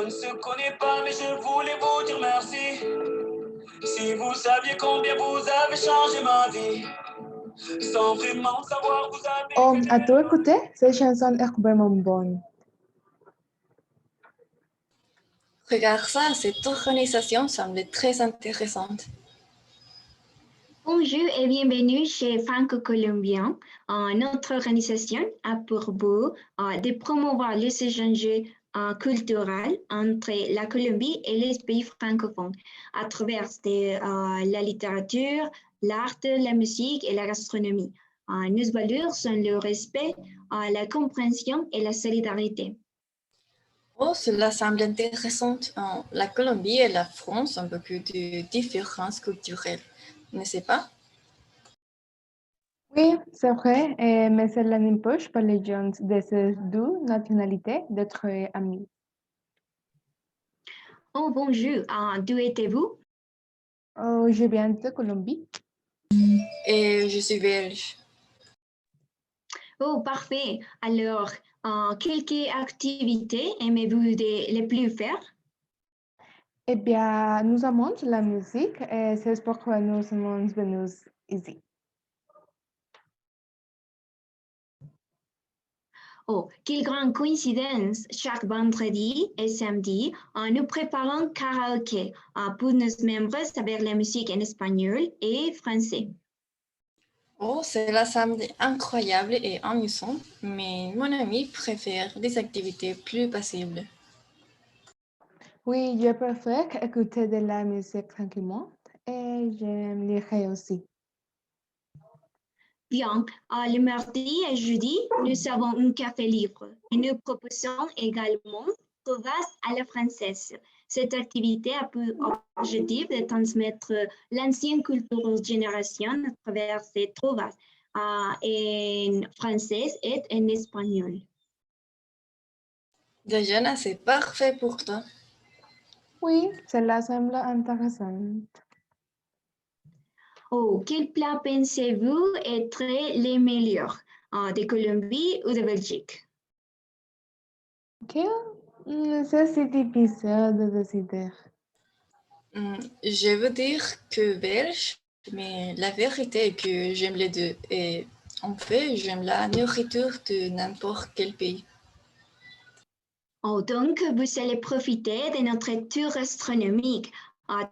On ne se connaît pas, mais je voulais vous dire merci. Si vous saviez combien vous avez changé ma vie, sans vraiment savoir, vous avez As-tu écouté cette chanson est vraiment bonne. Regarde ça, cette organisation semble très intéressante. Bonjour et bienvenue chez Franco-Colombien. Notre organisation a pour but de promouvoir les échanges culturels entre la Colombie et les pays francophones à travers la littérature, l'art, la musique et la gastronomie. Nos valeurs sont le respect, la compréhension et la solidarité. Oh, cela semble intéressant. La Colombie et la France ont beaucoup de différences culturelles, n'est-ce pas? Oui, c'est vrai, mais cela n'empêche pas les gens de ces deux nationalités d'être amis. Oh, bonjour, d'où êtes-vous? Je viens de Colombie. Et je suis belge. Oh, parfait. Alors, quelles activités aimez-vous les plus faire? Eh bien, nous aimons la musique et c'est pourquoi nous sommes venus ici. Oh, quelle grande coïncidence! Chaque vendredi et samedi, nous préparons karaoké pour nos membres avec la musique en espagnol et français. Oh, cela semble incroyable et amusant, mais mon ami préfère des activités plus passibles. Oui, je préfère écouter de la musique tranquillement et j'aime lire aussi. Bien, le mardi et jeudi, nous avons un café libre. Nous proposons également Trovas à la française. Cette activité a pour objectif de transmettre l'ancienne culture aux générations à travers ces Trovas en français et en espagnol. Déjà, c'est parfait pour toi. Oui, cela semble intéressant. Oh, quel plat pensez-vous être les meilleurs de Colombie ou de Belgique? Ok, c'est difficile de décider. Je veux dire que belge, mais la vérité est que j'aime les deux. Et en fait, j'aime la nourriture de n'importe quel pays. Oh, donc, vous allez profiter de notre tour gastronomique.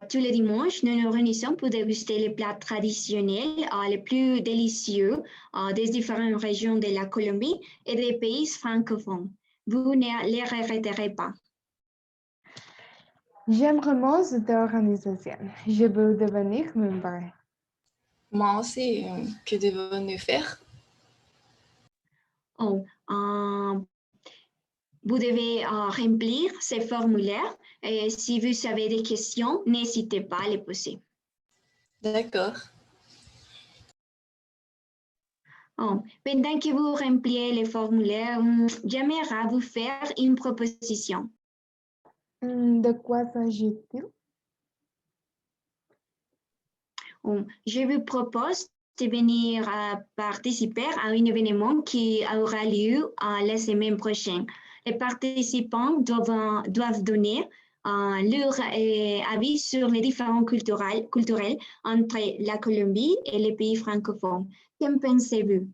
Tous les dimanches, nous nous réunissons pour déguster les plats traditionnels les plus délicieux des différentes régions de la Colombie et des pays francophones. Vous ne les regretterez pas. J'aime vraiment cette organisation. Je veux devenir membre. Moi aussi, que devons-nous faire? Oh, vous devez remplir ces formulaires et si vous avez des questions, n'hésitez pas à les poser. D'accord. Oh, pendant que vous remplissez les formulaires, j'aimerais vous faire une proposition. De quoi s'agit-il? Oh, je vous propose de venir participer à un événement qui aura lieu la semaine prochaine. Les participants doivent donner leur avis sur les différences culturelles entre la Colombie et les pays francophones. Qu'en pensez-vous?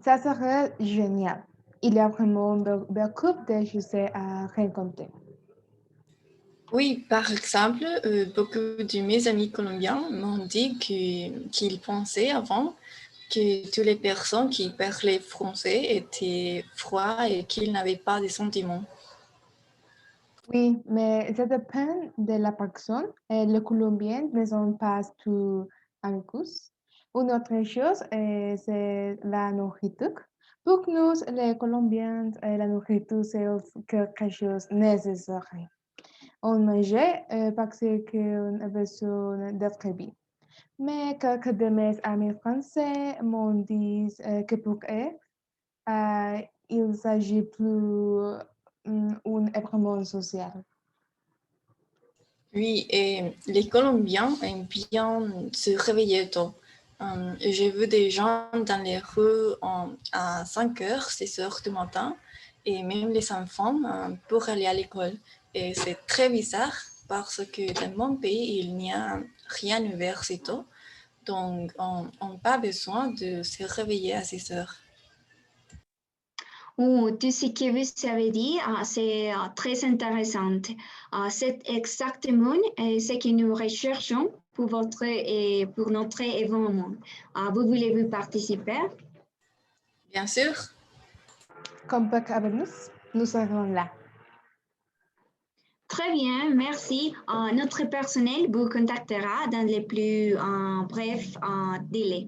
Ça serait génial. Il y a vraiment beaucoup de choses à raconter. Oui, par exemple, beaucoup de mes amis colombiens m'ont dit qu'ils pensaient avant que toutes les personnes qui parlaient français étaient froides et qu'ils n'avaient pas de sentiments. Oui, mais ça dépend de la personne. Les Colombiens ne sont pas tous amicaux. Une autre chose, c'est la nourriture. Pour nous, les Colombiens, la nourriture, c'est quelque chose de nécessaire. On mange parce qu'on a besoin d'être bien. Mais quelques de mes amis français m'ont dit que pour eux, il s'agit plus d'un événement social. Oui, et les Colombiens aiment bien se réveiller tôt. J'ai vu des gens dans les rues à 5h, 6h du matin, et même les enfants pour aller à l'école. Et c'est très bizarre parce que dans mon pays, il n'y a rien ouvert si tôt. Donc, on n'a pas besoin de se réveiller à 6h. Tout ce que vous avez dit, c'est très intéressant. C'est exactement ce que nous recherchons pour notre événement. Vous voulez-vous participer? Bien sûr. Contact avec nous serons là. Très bien, merci. Notre personnel vous contactera dans les plus brefs délais.